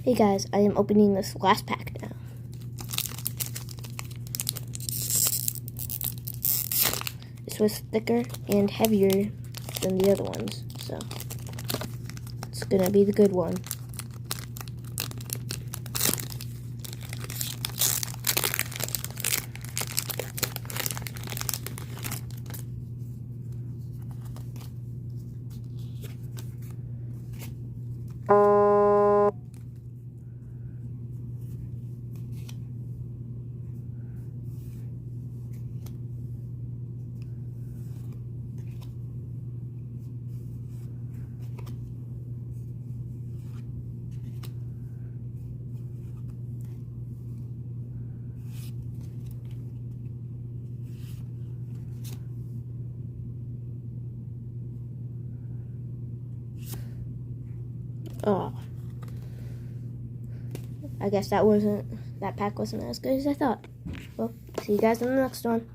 Hey guys, I am opening this last pack now. This was thicker and heavier than the other ones, so it's gonna be the good one. Oh, I guess that pack wasn't as good as I thought. Well, see you guys in the next one.